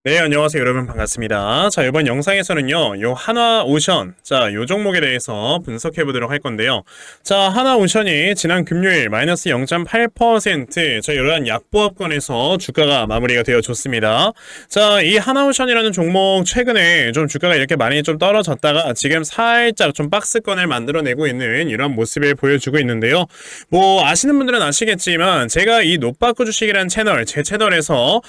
네, 안녕하세요. 여러분 반갑습니다. 자, 이번 영상에서는요, 요 하나오션, 자, 요 종목에 대해서 분석해 보도록 할 건데요. 자, 하나오션이 지난 금요일 마이너스 0.8%, 자, 이러한 약보합권에서 주가가 마무리가 되어줬습니다. 자, 이 하나오션이라는 종목 최근에 좀 주가가 이렇게 많이 좀 떨어졌다가 지금 살짝 좀 박스권을 만들어내고 있는 이런 모습을 보여주고 있는데요. 뭐, 아시는 분들은 아시겠지만, 제가 이 노빠꾸 주식이라는 채널, 제 채널에서,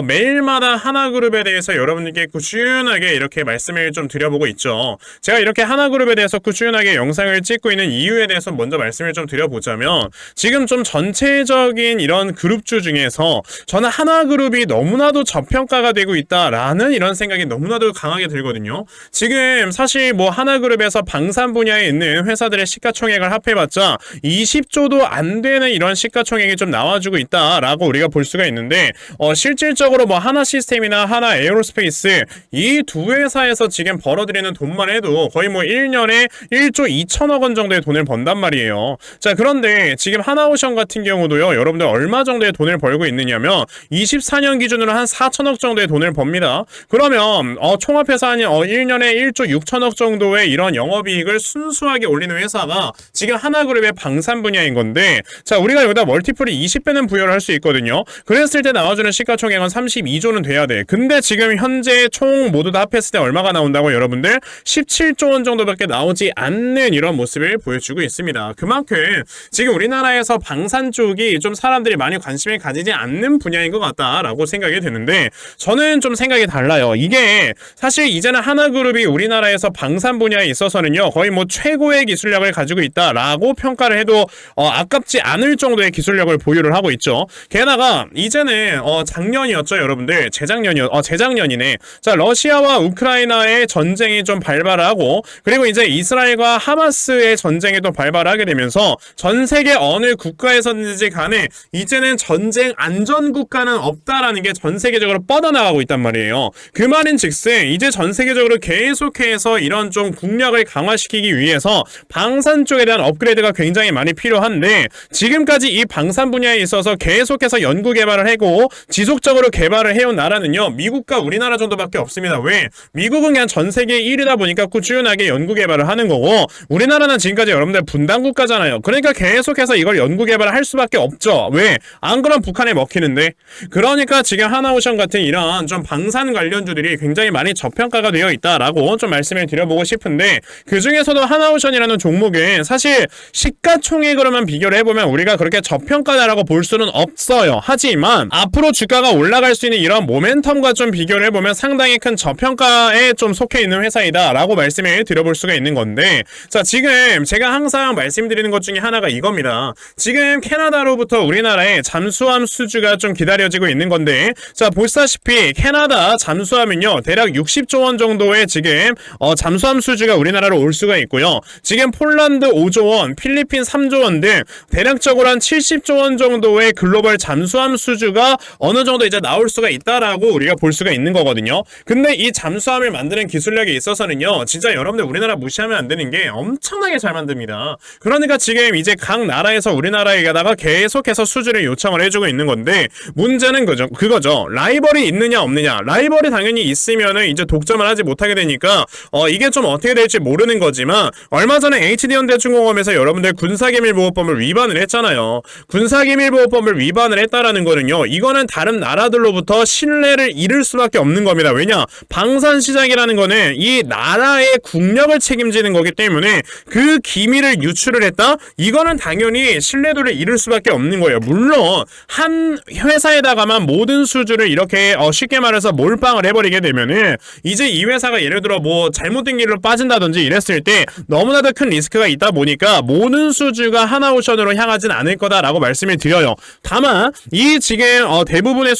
매일마다 하나그룹에 대해서 여러분들께 꾸준하게 이렇게 말씀을 좀 드려보고 있죠. 제가 이렇게 하나그룹에 대해서 꾸준하게 영상을 찍고 있는 이유에 대해서 먼저 말씀을 좀 드려보자면, 지금 좀 전체적인 이런 그룹주 중에서 저는 하나그룹이 너무나도 저평가가 되고 있다라는 이런 생각이 너무나도 강하게 들거든요. 지금 사실 뭐 하나그룹에서 방산 분야에 있는 회사들의 시가총액을 합해봤자 20조도 안 되는 이런 시가총액이 좀 나와주고 있다라고 우리가 볼 수가 있는데, 실질적으로 뭐 하나시스템이나 하나에어로스페이스 이 두 회사에서 지금 벌어들이는 돈만 해도 거의 뭐 1년에 1조 2천억 원 정도의 돈을 번단 말이에요. 자, 그런데 지금 하나오션 같은 경우도요, 여러분들 얼마 정도의 돈을 벌고 있느냐면 24년 기준으로 한 4천억 정도의 돈을 법니다. 그러면 총합해서 한 1년에 1조 6천억 정도의 이런 영업이익을 순수하게 올리는 회사가 지금 하나그룹의 방산 분야인 건데, 자, 우리가 여기다 멀티플이 20배는 부여를 할 수 있거든요. 그랬을 때 나와주는 시가총액은 32조는 돼야 돼. 근데 지금 현재 총 모두 다 합했을 때 얼마가 나온다고 여러분들? 17조 원 정도밖에 나오지 않는 이런 모습을 보여주고 있습니다. 그만큼 지금 우리나라에서 방산 쪽이 좀 사람들이 많이 관심을 가지지 않는 분야인 것 같다라고 생각이 드는데, 저는 좀 생각이 달라요. 이게 사실 이제는 하나그룹이 우리나라에서 방산 분야에 있어서는요, 거의 뭐 최고의 기술력을 가지고 있다라고 평가를 해도 아깝지 않을 정도의 기술력을 보유를 하고 있죠. 게다가 이제는 작년이었죠, 여러분들. 재작년이네. 자, 러시아와 우크라이나의 전쟁이 좀 발발하고, 그리고 이제 이스라엘과 하마스의 전쟁이 또 발발하게 되면서 전 세계 어느 국가에서든지 간에 이제는 전쟁 안전 국가는 없다라는 게 전 세계적으로 뻗어나가고 있단 말이에요. 그 말인 즉슨 이제 전 세계적으로 계속해서 이런 좀 국력을 강화시키기 위해서 방산 쪽에 대한 업그레이드가 굉장히 많이 필요한데, 지금까지 이 방산 분야에 있어서 계속해서 연구 개발을 하고 지속적으로 개발을 해온 나라는요, 미국과 우리나라 정도밖에 없습니다. 왜? 미국은 그냥 전 세계 1위다 보니까 꾸준하게 연구 개발을 하는 거고, 우리나라는 지금까지 여러분들 분단 국가잖아요. 그러니까 계속해서 이걸 연구 개발을 할 수밖에 없죠. 왜? 안 그럼 북한에 먹히는데. 그러니까 지금 하나오션 같은 이런 좀 방산 관련주들이 굉장히 많이 저평가가 되어 있다라고 좀 말씀을 드려보고 싶은데, 그 중에서도 하나오션이라는 종목은 사실 시가총액으로만 비교를 해보면 우리가 그렇게 저평가다라고 볼 수는 없어요. 하지만 앞으로 주가가 올라갈 수 있는 이런 모멘텀과 좀 비교를 해보면 상당히 큰 저평가에 좀 속해 있는 회사이다 라고 말씀을 드려볼 수가 있는 건데, 자, 지금 제가 항상 말씀드리는 것 중에 하나가 이겁니다. 지금 캐나다로부터 우리나라에 잠수함 수주가 좀 기다려지고 있는 건데, 자, 보시다시피 캐나다 잠수함은요, 대략 60조 원 정도의 지금 잠수함 수주가 우리나라로 올 수가 있고요. 지금 폴란드 5조 원, 필리핀 3조 원 등 대략적으로 한 70조 원 정도의 글로벌 잠수함 수주가 어느 정도 이제 나올 수가 있다라고 우리가 볼 수가 있는 거거든요. 근데 이 잠수함을 만드는 기술력에 있어서는요, 진짜 여러분들 우리나라 무시하면 안 되는 게 엄청나게 잘 만듭니다. 그러니까 지금 이제 각 나라에서 우리나라에다가 계속해서 수주를 요청을 해주고 있는 건데, 문제는 그거죠. 라이벌이 있느냐 없느냐. 라이벌이 당연히 있으면은 이제 독점을 하지 못하게 되니까 이게 좀 어떻게 될지 모르는 거지만, 얼마 전에 HD현대중공업에서 여러분들 군사기밀보호법을 위반을 했잖아요. 군사기밀보호법을 위반을 했다라는 거는요, 이거는 다른 나라들로부터 신뢰를 잃을 수밖에 없는 겁니다. 왜냐? 방산시장이라는 거는 이 나라의 국력을 책임지는 거기 때문에 그 기밀을 유출을 했다? 이거는 당연히 신뢰도를 잃을 수밖에 없는 거예요. 물론 한 회사에다가만 모든 수주를 이렇게 쉽게 말해서 몰빵을 해버리게 되면은 이제 이 회사가 예를 들어 뭐 잘못된 길로 빠진다든지 이랬을 때 너무나도 큰 리스크가 있다 보니까 모든 수주가 하나오션으로 향하진 않을 거다라고 말씀을 드려요. 다만 이 지금 대부분의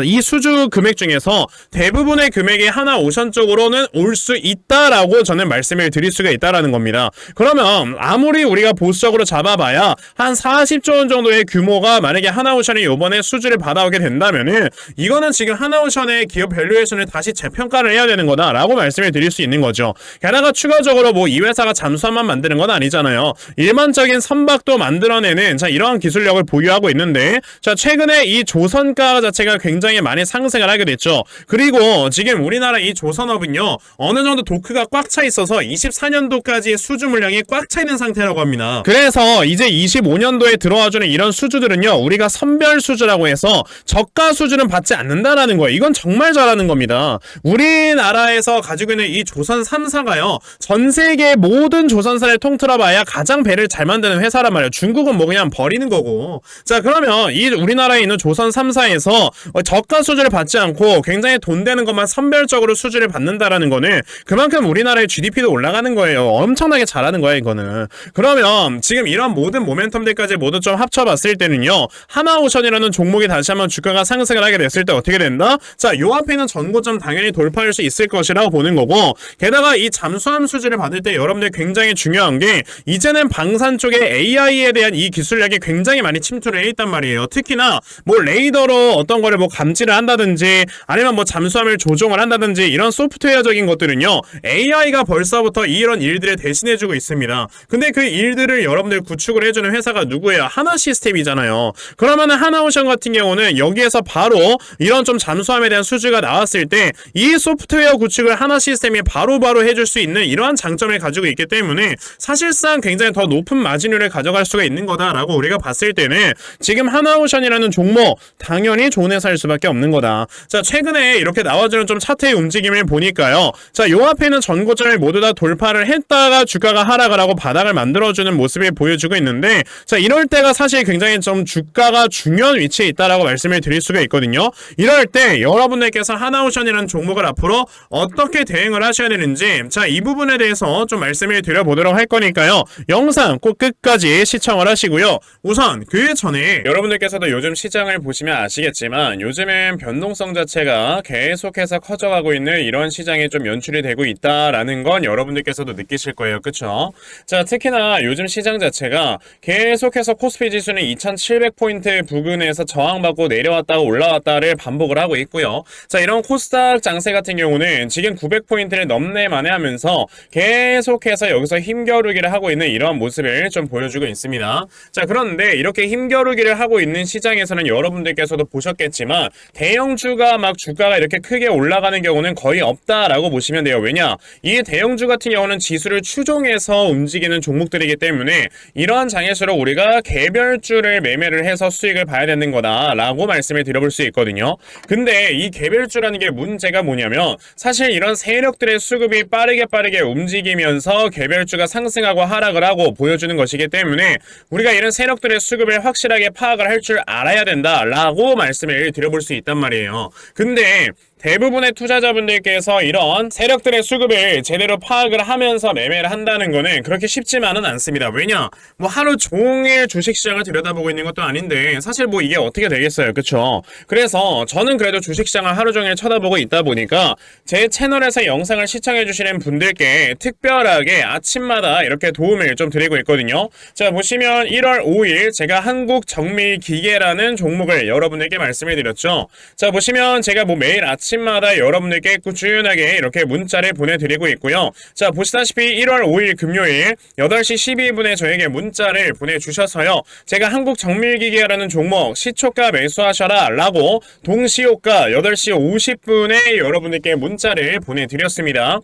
이 수주 금액 중에서 대부분의 금액이 하나오션 쪽으로는 올 수 있다라고 저는 말씀을 드릴 수가 있다라는 겁니다. 그러면 아무리 우리가 보수적으로 잡아봐야 한 40조 원 정도의 규모가 만약에 하나오션이 이번에 수주를 받아오게 된다면은, 이거는 지금 하나오션의 기업 밸류에이션을 다시 재평가를 해야 되는 거다라고 말씀을 드릴 수 있는 거죠. 게다가 추가적으로 뭐 이 회사가 잠수함만 만드는 건 아니잖아요. 일반적인 선박도 만들어내는 이러한 기술력을 보유하고 있는데, 자, 최근에 이 조선가 자체가 굉장히 많이 상승을 하게 됐죠. 그리고 지금 우리나라 이 조선업은요, 어느 정도 도크가 꽉 차 있어서 24년도까지의 수주 물량이 꽉 차 있는 상태라고 합니다. 그래서 이제 25년도에 들어와주는 이런 수주들은요, 우리가 선별 수주라고 해서 저가 수주는 받지 않는다라는 거예요. 이건 정말 잘하는 겁니다. 우리나라에서 가지고 있는 이 조선 3사가요, 전 세계 모든 조선사를 통틀어봐야 가장 배를 잘 만드는 회사란 말이에요. 중국은 뭐 그냥 버리는 거고. 자, 그러면 이 우리나라에 있는 조선 3사에서 저가 수주를 받지 않고 굉장히 돈 되는 것만 선별적으로 수주를 받는다라는 거는 그만큼 우리나라의 GDP도 올라가는 거예요. 엄청나게 잘하는 거야, 이거는. 그러면 지금 이런 모든 모멘텀들까지 모두 좀 합쳐봤을 때는요, 하나오션이라는 종목이 다시 한번 주가가 상승을 하게 됐을 때 어떻게 된다? 자, 요 앞에는 전고점 당연히 돌파할 수 있을 것이라고 보는 거고, 게다가 이 잠수함 수주를 받을 때 여러분들 굉장히 중요한 게, 이제는 방산 쪽에 AI에 대한 이 기술력이 굉장히 많이 침투를 해 있단 말이에요. 특히나 뭐 레이더로 어떤 거를 뭐 감지를 한다든지, 아니면 뭐 잠수함을 조종을 한다든지, 이런 소프트웨어적인 것들은요, AI가 벌써부터 이런 일들을 대신해주고 있습니다. 근데 그 일들을 여러분들 구축을 해주는 회사가 누구예요? 하나시스템이잖아요. 그러면은 하나오션 같은 경우는 여기에서 바로 이런 좀 잠수함에 대한 수주가 나왔을 때 이 소프트웨어 구축을 하나시스템이 바로바로 해줄 수 있는 이러한 장점을 가지고 있기 때문에 사실상 굉장히 더 높은 마진율을 가져갈 수가 있는 거다라고 우리가 봤을 때는 지금 하나오션이라는 종목 당연히 좋은 회사일 수밖에 없는 거다. 자, 최근에 이렇게 나와주는 좀 차트의 움직임을 보니까요, 자, 요 앞에는 전고점을 모두 다 돌파를 했다가 주가가 하락을 하고 바닥을 만들어주는 모습을 보여주고 있는데, 자, 이럴 때가 사실 굉장히 좀 주가가 중요한 위치에 있다라고 말씀을 드릴 수가 있거든요. 이럴 때 여러분들께서 하나오션이라는 종목을 앞으로 어떻게 대응을 하셔야 되는지, 자, 이 부분에 대해서 좀 말씀을 드려보도록 할 거니까요, 영상 꼭 끝까지 시청을 하시고요. 우선 그 전에 여러분들께서도 요즘 시장을 보시면 아시겠지만 요즘엔 변동성 자체가 계속해서 커져가고 있는 이런 시장이 좀 연출이 되고 있다라는 건 여러분들께서도 느끼실 거예요. 그쵸? 자, 특히나 요즘 시장 자체가 계속해서 코스피 지수는 2700포인트 부근에서 저항받고 내려왔다가 올라왔다를 반복을 하고 있고요. 자, 이런 코스닥 장세 같은 경우는 지금 900포인트를 넘네 만에 하면서 계속해서 여기서 힘겨루기를 하고 있는 이런 모습을 좀 보여주고 있습니다. 자, 그런데 이렇게 힘겨루기를 하고 있는 시장에서는 여러분들께서도 보셨겠지만 대형주가 막 주가가 이렇게 크게 올라가는 경우는 거의 없다라고 보시면 돼요. 왜냐? 이 대형주 같은 경우는 지수를 추종해서 움직이는 종목들이기 때문에 이러한 장일수록 우리가 개별주를 매매를 해서 수익을 봐야 되는 거다라고 말씀을 드려볼 수 있거든요. 근데 이 개별주라는 게 문제가 뭐냐면 사실 이런 세력들의 수급이 빠르게 움직이면서 개별주가 상승하고 하락을 하고 보여주는 것이기 때문에 우리가 이런 세력들의 수급을 확실하게 파악을 할 줄 알아야 된다라고 말씀을 드려볼 수 있단 말이에요. 근데 대부분의 투자자분들께서 이런 세력들의 수급을 제대로 파악을 하면서 매매를 한다는 거는 그렇게 쉽지만은 않습니다. 왜냐? 뭐 하루 종일 주식시장을 들여다보고 있는 것도 아닌데 사실 뭐 이게 어떻게 되겠어요. 그쵸? 그래서 저는 그래도 주식시장을 하루 종일 쳐다보고 있다 보니까 제 채널에서 영상을 시청해주시는 분들께 특별하게 아침마다 이렇게 도움을 좀 드리고 있거든요. 자, 보시면 1월 5일 제가 한국정밀기계라는 종목을 여러분들께 말씀을 드렸죠. 자, 보시면 제가 뭐 매일 아침마다 여러분들께 꾸준하게 이렇게 문자를 보내드리고 있고요. 자, 보시다시피 1월 5일 금요일 8시 12분에 저에게 문자를 보내주셔서요, 제가 한국정밀기계라는 종목 시초가 매수하셔라 라고 동시효과 8시 50분에 여러분들께 문자를 보내드렸습니다.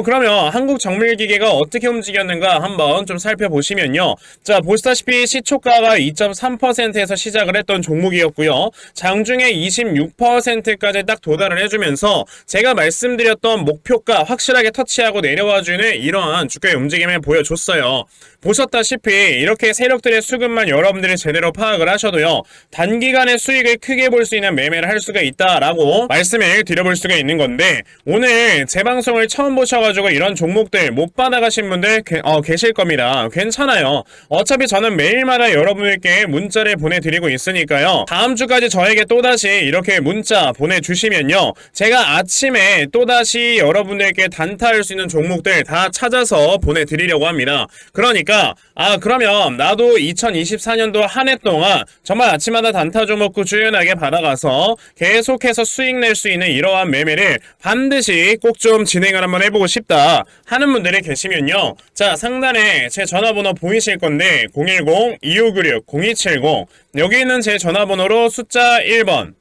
그러면 한국정밀기계가 어떻게 움직였는가 한번 좀 살펴보시면요, 자, 보시다시피 시초가가 2.3%에서 시작을 했던 종목이었고요, 장중에 26%까지 딱 도달을 해주면서 제가 말씀드렸던 목표가 확실하게 터치하고 내려와주는 이러한 주가의 움직임을 보여줬어요. 보셨다시피 이렇게 세력들의 수급만 여러분들이 제대로 파악을 하셔도요, 단기간에 수익을 크게 볼 수 있는 매매를 할 수가 있다라고 말씀을 드려볼 수가 있는 건데, 오늘 제 방송을 처음 보셔가지고 이런 종목들 못 받아가신 분들 계실 겁니다. 괜찮아요. 어차피 저는 매일마다 여러분들께 문자를 보내드리고 있으니까요, 다음 주까지 저에게 또다시 이렇게 문자 보내주시면요, 제가 아침에 또다시 여러분들께 단타할 수 있는 종목들 다 찾아서 보내드리려고 합니다. 그러니까 그러면 나도 2024년도 한 해 동안 정말 아침마다 단타 종목 꾸준하게 받아가서 계속해서 수익 낼 수 있는 이러한 매매를 반드시 꼭 좀 진행을 한번 해보고 싶다 하는 분들이 계시면요, 자, 상단에 제 전화번호 보이실 건데 010-2596-0270 여기 있는 제 전화번호로 숫자 1번,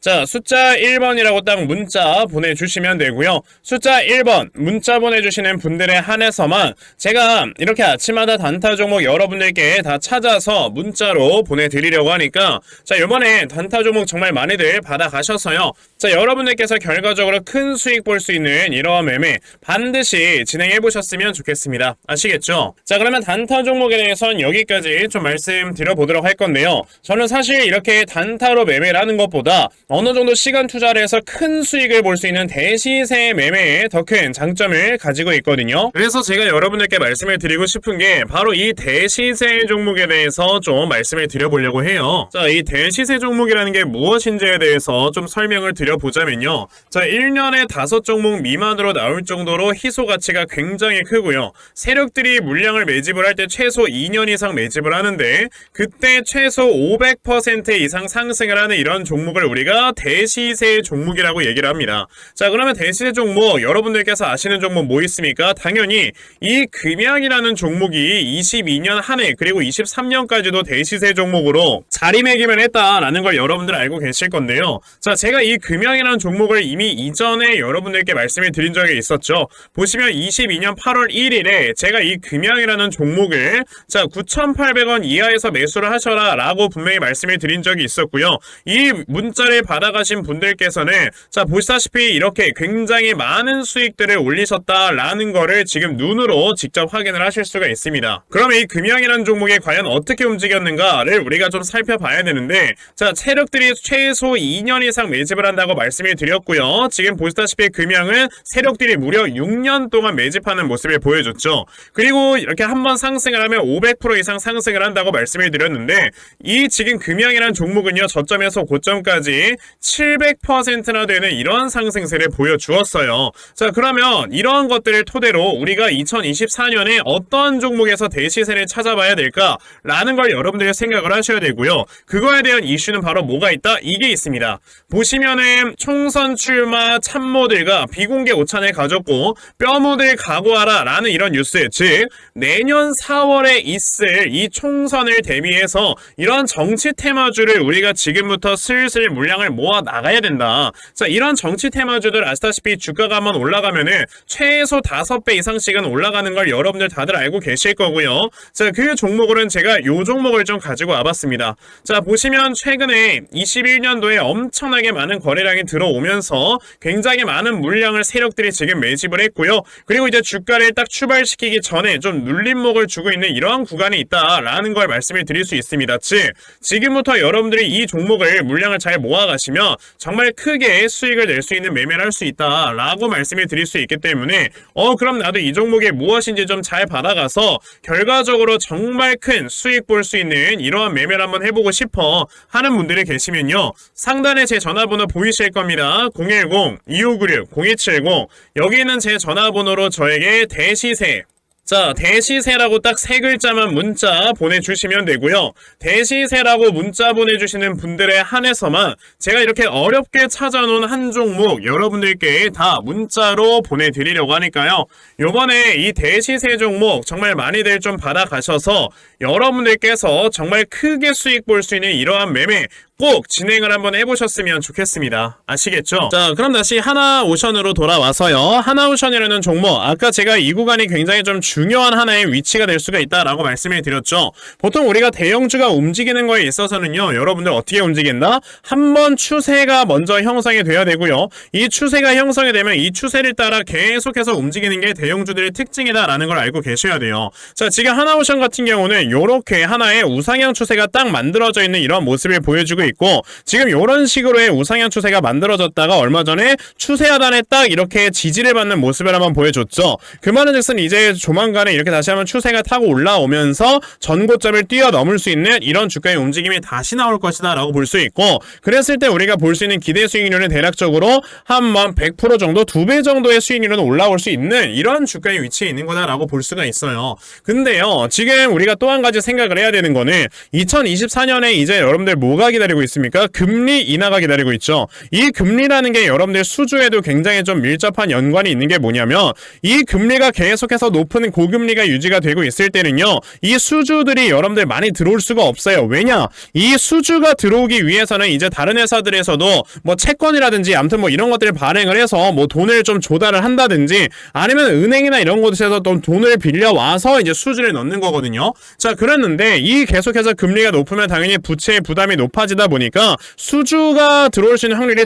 자, 숫자 1번이라고 딱 문자 보내주시면 되고요. 숫자 1번 문자 보내주시는 분들에 한해서만 제가 이렇게 아침마다 단타 종목 여러분들께 다 찾아서 문자로 보내드리려고 하니까 자, 이번에 단타 종목 정말 많이들 받아가셔서요. 자, 여러분들께서 결과적으로 큰 수익 볼 수 있는 이러한 매매 반드시 진행해보셨으면 좋겠습니다. 아시겠죠? 자, 그러면 단타 종목에 대해서는 여기까지 좀 말씀드려보도록 할 건데요. 저는 사실 이렇게 단타로 매매를 하는 것보다 어느 정도 시간 투자를 해서 큰 수익을 볼 수 있는 대시세 매매에 더 큰 장점을 가지고 있거든요. 그래서 제가 여러분들께 말씀을 드리고 싶은 게 바로 이 대시세 종목에 대해서 좀 말씀을 드려보려고 해요. 자, 이 대시세 종목이라는 게 무엇인지에 대해서 좀 설명을 드려보자면요. 자, 1년에 5종목 미만으로 나올 정도로 희소 가치가 굉장히 크고요. 세력들이 물량을 매집을 할 때 최소 2년 이상 매집을 하는데 그때 최소 500% 이상 상승을 하는 이런 종목을 우리가 대시세 종목이라고 얘기를 합니다. 자, 그러면 대시세 종목 여러분들께서 아시는 종목 뭐 있습니까? 당연히 이 금양이라는 종목이 22년 한 해 그리고 23년까지도 대시세 종목으로 자리매김을 했다라는 걸 여러분들 알고 계실 건데요. 자, 제가 이 금양이라는 종목을 이미 이전에 여러분들께 말씀을 드린 적이 있었죠. 보시면 22년 8월 1일에 제가 이 금양이라는 종목을 자 9,800원 이하에서 매수를 하셔라 라고 분명히 말씀을 드린 적이 있었고요. 이 문자를 받아가신 분들께서는 자 보시다시피 이렇게 굉장히 많은 수익들을 올리셨다라는 거를 지금 눈으로 직접 확인을 하실 수가 있습니다. 그러면 이 금양이라는 종목이 과연 어떻게 움직였는가를 우리가 좀 살펴봐야 되는데 자 세력들이 최소 2년 이상 매집을 한다고 말씀을 드렸고요. 지금 보시다시피 금양은 세력들이 무려 6년 동안 매집하는 모습을 보여줬죠. 그리고 이렇게 한번 상승을 하면 500% 이상 상승을 한다고 말씀을 드렸는데 이 지금 금양이라는 종목은요 저점에서 고점까지 700%나 되는 이런 상승세를 보여주었어요. 자, 그러면 이러한 것들을 토대로 우리가 2024년에 어떤 종목에서 대시세를 찾아봐야 될까라는 걸 여러분들이 생각을 하셔야 되고요. 그거에 대한 이슈는 바로 뭐가 있다? 이게 있습니다. 보시면은 총선 출마 참모들과 비공개 오찬을 가졌고 뼈묻을 각오하라 라는 이런 뉴스, 즉 내년 4월에 있을 이 총선을 대비해서 이런 정치 테마주를 우리가 지금부터 슬슬 물량을 모아 나가야 된다. 자, 이런 정치 테마주들 아시다시피 주가가 한번 올라가면은 최소 5배 이상씩은 올라가는 걸 여러분들 다들 알고 계실 거고요. 자, 그 종목으로는 제가 요 종목을 좀 가지고 와봤습니다. 자, 보시면 최근에 21년도에 엄청나게 많은 거래량이 들어오면서 굉장히 많은 물량을 세력들이 지금 매집을 했고요. 그리고 이제 주가를 딱 출발시키기 전에 좀 눌림목을 주고 있는 이러한 구간이 있다라는 걸 말씀을 드릴 수 있습니다. 즉 지금부터 여러분들이 이 종목을 물량을 잘 모아가시면 정말 크게 수익을 낼 수 있는 매매를 할 수 있다라고 말씀을 드릴 수 있기 때문에 그럼 나도 이 종목이 무엇인지 좀 잘 받아가서 결과적으로 정말 큰 수익 볼 수 있는 이러한 매매를 한번 해보고 싶어 하는 분들이 계시면요. 상단에 제 전화번호 보이실 겁니다. 010-2596-0270 여기 있는 제 전화번호로 저에게 대시세 자, 대시세라고 딱 3글자만 문자 보내주시면 되고요. 대시세라고 문자 보내주시는 분들에 한해서만 제가 이렇게 어렵게 찾아놓은 한 종목 여러분들께 다 문자로 보내드리려고 하니까요. 요번에 이 대시세 종목 정말 많이들 좀 받아가셔서 여러분들께서 정말 크게 수익 볼 수 있는 이러한 매매 꼭 진행을 한번 해보셨으면 좋겠습니다. 아시겠죠? 자, 그럼 다시 하나오션으로 돌아와서요. 하나오션이라는 종목, 아까 제가 이 구간이 굉장히 좀 중요한 하나의 위치가 될 수가 있다라고 말씀을 드렸죠. 보통 우리가 대형주가 움직이는 거에 있어서는요, 여러분들 어떻게 움직인다? 한번 추세가 먼저 형성이 돼야 되고요. 이 추세가 형성이 되면 이 추세를 따라 계속해서 움직이는 게 대형주들의 특징이다라는 걸 알고 계셔야 돼요. 자, 지금 하나오션 같은 경우는 요렇게 하나의 우상향 추세가 딱 만들어져 있는 이런 모습을 보여주고 있고 지금 이런 식으로의 우상향 추세가 만들어졌다가 얼마 전에 추세 하단에 딱 이렇게 지지를 받는 모습을 한번 보여줬죠. 그 말은 즉슨 이제 조만간에 이렇게 다시 한번 추세가 타고 올라오면서 전고점을 뛰어넘을 수 있는 이런 주가의 움직임이 다시 나올 것이다 라고 볼 수 있고 그랬을 때 우리가 볼 수 있는 기대 수익률은 대략적으로 한번 100% 정도 2배 정도의 수익률은 올라올 수 있는 이런 주가의 위치에 있는 거다라고 볼 수가 있어요. 근데요 지금 우리가 또 한 가지 생각을 해야 되는 거는 2024년에 이제 여러분들 뭐가 기다리고 기다리고 있습니까? 금리 인하가 기다리고 있죠. 이 금리라는 게 여러분들 수주에도 굉장히 좀 밀접한 연관이 있는 게 뭐냐면 이 금리가 계속해서 높은 고금리가 유지가 되고 있을 때는요, 이 수주들이 여러분들 많이 들어올 수가 없어요. 왜냐? 이 수주가 들어오기 위해서는 이제 다른 회사들에서도 뭐 채권이라든지 아무튼 뭐 이런 것들을 발행을 해서 뭐 돈을 좀 조달을 한다든지 아니면 은행이나 이런 곳에서 또 돈을 빌려와서 이제 수주를 넣는 거거든요. 자, 그랬는데 이 계속해서 금리가 높으면 당연히 부채의 부담이 높아지다 보니까 수주가 들어올 수 있는 확률이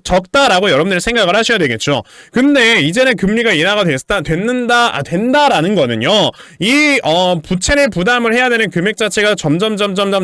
적다라고 여러분들이 생각을 하셔야 되겠죠. 근데 이제는 금리가 인하가 된다라는 거는요, 이 부채를 부담을 해야 되는 금액 자체가 점점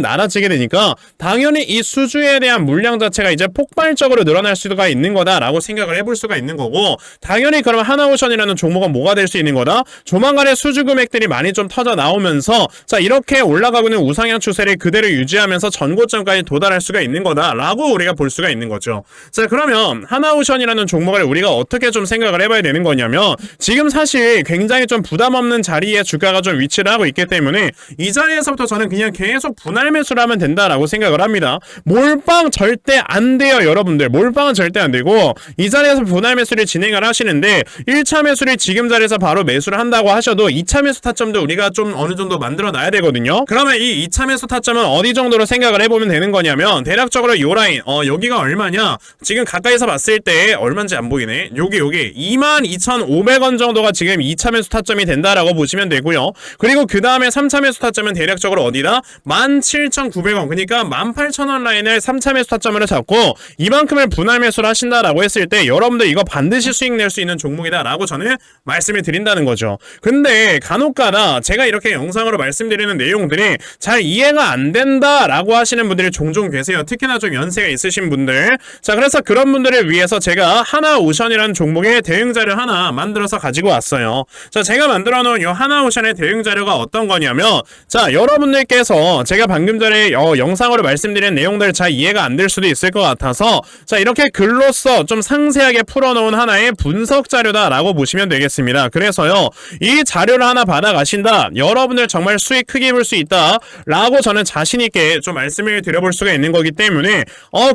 낮아지게 되니까 당연히 이 수주에 대한 물량 자체가 이제 폭발적으로 늘어날 수가 있는 거다라고 생각을 해볼 수가 있는 거고, 당연히 그러면 하나오션이라는 종목은 뭐가 될 수 있는 거다? 조만간에 수주 금액들이 많이 좀 터져 나오면서 자, 이렇게 올라가고 있는 우상향 추세를 그대로 유지하면서 전고점까지 도달할 수가 있는 거다라고 우리가 볼 수가 있는 거죠. 자, 그러면 하나오션이라는 종목을 우리가 어떻게 좀 생각을 해봐야 되는 거냐면, 지금 사실 굉장히 좀 부담 없는 자리에 주가가 좀 위치를 하고 있기 때문에 이 자리에서부터 저는 그냥 계속 분할 매수를 하면 된다라고 생각을 합니다. 몰빵 절대 안 돼요, 여러분들. 몰빵은 절대 안 되고 이 자리에서 분할 매수를 진행을 하시는데 1차 매수를 지금 자리에서 바로 매수를 한다고 하셔도 2차 매수 타점도 우리가 좀 어느 정도 만들어 놔야 되거든요. 그러면 이 2차 매수 타점은 어디 정도로 생각을 해보면 되는 거냐면, 대략적으로 요 라인 여기가 얼마냐, 지금 가까이서 봤을 때 얼마인지 안 보이네. 여기 22,500원 정도가 지금 2차 매수 타점이 된다라고 보시면 되고요. 그리고 그 다음에 3차 매수 타점은 대략적으로 어디다? 17,900원, 그러니까 18,000원 라인을 3차 매수 타점으로 잡고 이만큼을 분할 매수를 하신다라고 했을 때 여러분들 이거 반드시 수익 낼 수 있는 종목이다라고 저는 말씀을 드린다는 거죠. 근데 간혹가다 제가 이렇게 영상으로 말씀드리는 내용들이 잘 이해가 안 된다라고 하시는 분들이 종종 계세요. 특히나 좀 연세가 있으신 분들. 자, 그래서 그런 분들을 위해서 제가 하나오션이라는 종목의 대응 자료 하나 만들어서 가지고 왔어요. 자, 제가 만들어 놓은 이 하나오션의 대응 자료가 어떤 거냐면, 자, 여러분들께서 제가 방금 전에 영상으로 말씀드린 내용들 잘 이해가 안 될 수도 있을 것 같아서 자, 이렇게 글로써 좀 상세하게 풀어놓은 하나의 분석 자료다라고 보시면 되겠습니다. 그래서요, 이 자료를 하나 받아가신다, 여러분들 정말 수익 크게 볼 수 있다 라고 저는 자신있게 좀 말씀을 드려볼 수가 있는 거기 때문에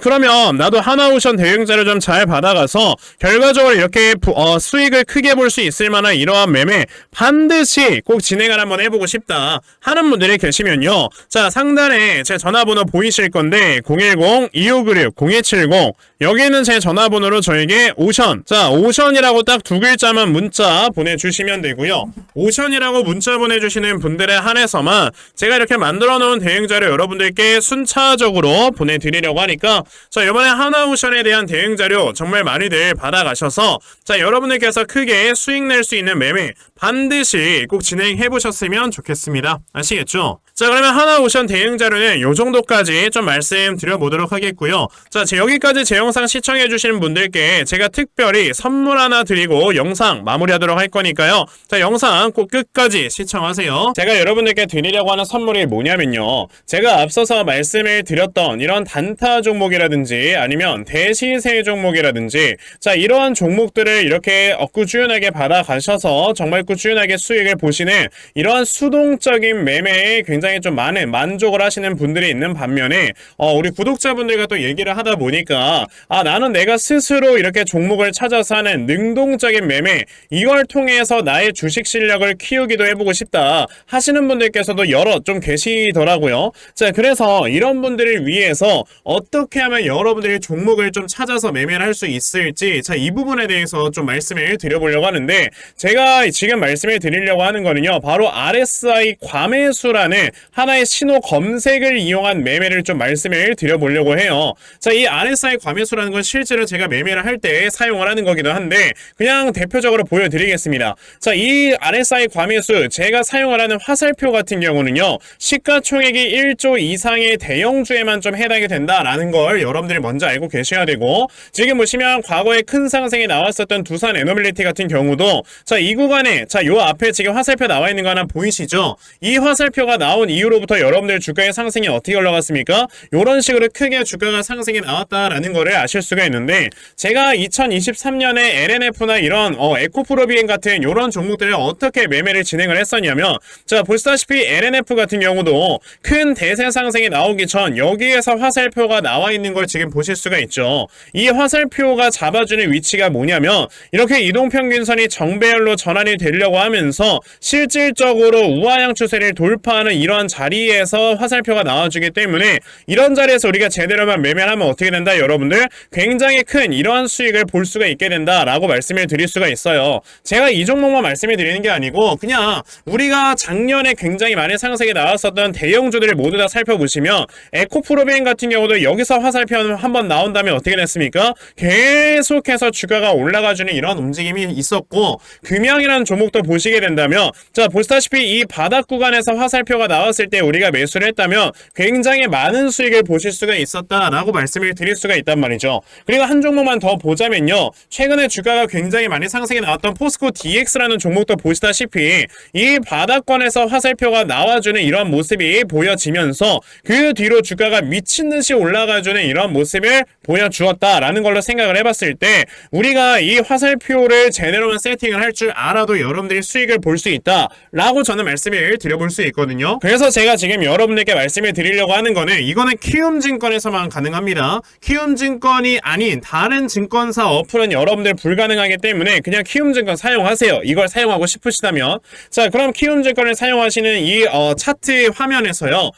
그러면 나도 하나오션 대응 자료 좀 잘 받아가서 결과적으로 이렇게 수익을 크게 볼 수 있을 만한 이러한 매매 반드시 꼭 진행을 한번 해보고 싶다 하는 분들이 계시면요, 자, 상단에 제 전화번호 보이실 건데 010-2596-0270, 여기는 제 전화번호로 저에게 오션, 자, 오션이라고 딱 두 글자만 문자 보내주시면 되고요. 오션이라고 문자 보내주시는 분들에 한해서만 제가 이렇게 만들어 놓은 대응 자료 여러분들께 순차적으로 보내드리려고 하니까, 자, 이번에 하나오션에 대한 대응 자료 정말 많이들 받아가셔서 자, 여러분들께서 크게 수익 낼 수 있는 매매 반드시 꼭 진행해 보셨으면 좋겠습니다. 아시겠죠? 자, 그러면 하나오션 대응 자료는 요 정도까지 좀 말씀드려보도록 하겠고요. 자, 여기까지 제 영상 시청해 주시는 분들께 제가 특별히 선물 하나 드리고 영상 마무리하도록 할 거니까요. 자, 영상 꼭 끝까지 시청하세요. 제가 여러분들께 드리려고 하는 선물이 뭐냐면요, 제가 앞서서 말씀을 드렸던 이런 단타 종목이라든지 아니면 대시세 종목이라든지, 자, 이러한 종목들을 이렇게 꾸준하게 받아가셔서 정말 꾸준하게 수익을 보시는 이러한 수동적인 매매에 굉장히 좀 많은 만족을 하시는 분들이 있는 반면에 우리 구독자분들과 또 얘기를 하다 보니까 나는 내가 스스로 이렇게 종목을 찾아서 하는 능동적인 매매, 이걸 통해서 나의 주식 실력을 키우기도 해보고 싶다 하시는 분들께서도 여러 좀 계시더라고요. 자, 그래서 이런 분들을 위해서 어떻게 하면 여러분들이 종목을 좀 찾아서 매매를 할 수 있을지, 자, 이 부분에 대해서 좀 말씀을 드려보려고 하는데, 제가 지금 말씀을 드리려고 하는 거는요, 바로 RSI 과매수라는 하나의 신호 검색을 이용한 매매를 좀 말씀을 드려보려고 해요. 자, 이 RSI 과매수라는 건 실제로 제가 매매를 할 때 사용을 하는 거기도 한데 그냥 대표적으로 보여드리겠습니다. 자, 이 RSI 과매수, 제가 사용을 하는 화살표 같은 경우는요, 시가총액이 1조 이상의 대형주에만 좀 해당이 된다라는 걸 여러분들이 먼저 알고 계셔야 되고, 지금 보시면 과거에 큰 상승이 나왔었던 두산 에너빌리티 같은 경우도 자, 이 구간에 자, 요 앞에 지금 화살표 나와 있는 거 하나 보이시죠? 이 화살표가 나온 이후로부터 여러분들 주가의 상승이 어떻게 올라갔습니까? 요런 식으로 크게 주가가 상승이 나왔다라는 거를 아실 수가 있는데, 제가 2023년에 LNF나 이런 에코프로비엔 같은 요런 종목들을 어떻게 매매를 진행을 했었냐면, 자, 보시다시피 LNF 같은 경우도 큰 대세 상승이 나오기 전 여기에서 화살표가 나와 있는 걸 지금 보실 수가 있죠. 이 화살표가 잡아주는 위치가 뭐냐면, 이렇게 이동평균선이 정배열로 전환이 되려고 하면서 실질적으로 우하향 추세를 돌파하는 이러한 자리에서 화살표가 나와주기 때문에, 이런 자리에서 우리가 제대로만 매매를 하면 어떻게 된다? 여러분들 굉장히 큰 이러한 수익을 볼 수가 있게 된다라고 말씀을 드릴 수가 있어요. 제가 이 종목만 말씀을 드리는 게 아니고 그냥 우리가 작년에 굉장히 많은 상승이 나왔었던 대형주들을 모두 다 살펴보시면, 에코프로비엔 같은 경우도 여기서 화살표 한번 나온 다음에 어떻게 됐습니까? 계속해서 주가가 올라가주는 이런 움직임이 있었고, 금양이라는 종목도 보시게 된다면, 자, 보시다시피 이 바닥 구간에서 화살표가 나왔을 때 우리가 매수를 했다면 굉장히 많은 수익을 보실 수가 있었다라고 말씀을 드릴 수가 있단 말이죠. 그리고 한 종목만 더 보자면요, 최근에 주가가 굉장히 많이 상승이 나왔던 포스코 DX라는 종목도 보시다시피 이 바닥권에서 화살표가 나와주는 이런 모습이 보여지면서 그 뒤로 주가가 미친듯이 올라가주는 이런 모습을 보여주었다라는 걸로 생각을 해봤을 때, 우리가 이 화살표를 제대로만 세팅을 할 줄 알아도 여러분들이 수익을 볼 수 있다라고 저는 말씀을 드려볼 수 있거든요. 그래서 제가 지금 여러분들께 말씀을 드리려고 하는 거는, 이거는 키움증권에서만 가능합니다. 키움증권이 아닌 다른 증권사 어플은 여러분들 불가능하기 때문에 그냥 키움증권 사용하세요. 이걸 사용하고 싶으시다면. 자, 그럼 키움증권을 사용하시는 이 차트 화면에서요,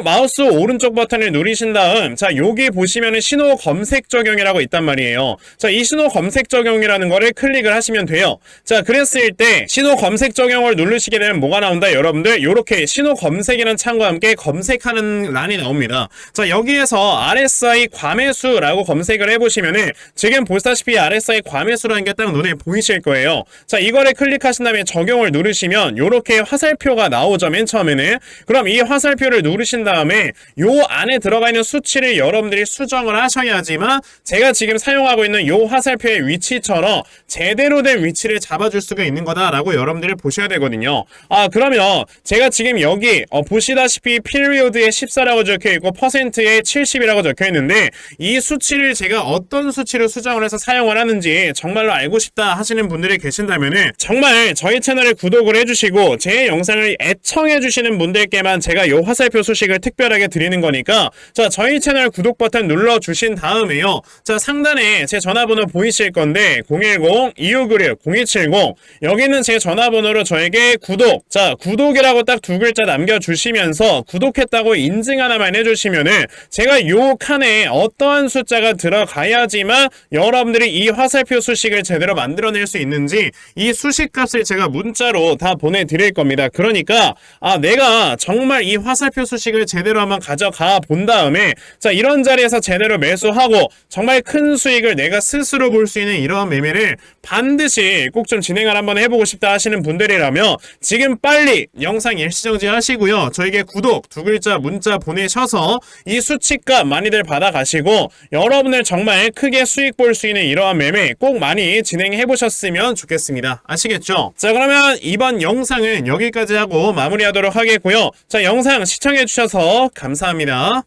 마우스 오른쪽 버튼을 누르신 다음, 자, 여기 보시면은 신호 검색 적용이라고 있단 말이에요. 자, 이 신호 검색 적용이라는 거를 클릭을 하시면 돼요. 자, 그랬을 때 신호 검색 적용을 누르시게 되면 뭐가 나온다? 여러분들 요렇게 신호 검색이라는 창과 함께 검색하는 란이 나옵니다. 자, 여기에서 RSI 과매수라고 검색을 해보시면은 지금 보시다시피 RSI 과매수라는 게 딱 눈에 보이실 거예요. 자, 이거를 클릭하신 다음에 적용을 누르시면 요렇게 화살표가 나오죠, 맨 처음에는. 그럼 이 화살표를 누르신 다음에 요 안에 들어가 있는 수치를 여러분들이 수정을 하셔야지만 제가 지금 사용하고 있는 요 화살표의 위치처럼 제대로 된 위치를 잡아줄 수가 있는 거다라고 여러분들이 보셔야 되거든요. 그러면 제가 지금 여기 보시다시피 피리오드에 14라고 적혀있고 퍼센트에 70이라고 적혀있는데, 이 수치를 제가 어떤 수치로 수정을 해서 사용을 하는지 정말로 알고 싶다 하시는 분들이 계신다면은 정말 저희 채널을 구독을 해주시고 제 영상을 애청해주시는 분들께만 제가 요 화살표 소식을 특별하게 드리는 거니까, 자, 저희 채널 구독 버튼 눌러주신 다음에요, 자, 상단에 제 전화번호 보이실 건데 010-2596-0270, 여기는 제 전화번호로 저에게 구독, 자, 구독이라고 딱 두 글자 남겨주시면서 구독했다고 인증 하나만 해주시면은 제가 요 칸에 어떠한 숫자가 들어가야지만 여러분들이 이 화살표 수식을 제대로 만들어낼 수 있는지 이 수식값을 제가 문자로 다 보내드릴 겁니다. 그러니까 내가 정말 이 화살표 수식을 제대로 한번 가져가 본 다음에, 자, 이런 자리에서 제대로 매수하고 정말 큰 수익을 내가 스스로 볼 수 있는 이러한 매매를 반드시 꼭 좀 진행을 한번 해보고 싶다 하시는 분들이라면 지금 빨리 영상 일시정지 하시고요, 저에게 구독 두 글자 문자 보내셔서 이 수치값 많이들 받아가시고 여러분들 정말 크게 수익 볼 수 있는 이러한 매매 꼭 많이 진행해 보셨으면 좋겠습니다. 아시겠죠? 자, 그러면 이번 영상은 여기까지 하고 마무리하도록 하겠고요. 자, 영상 시청해 주셔서 감사합니다.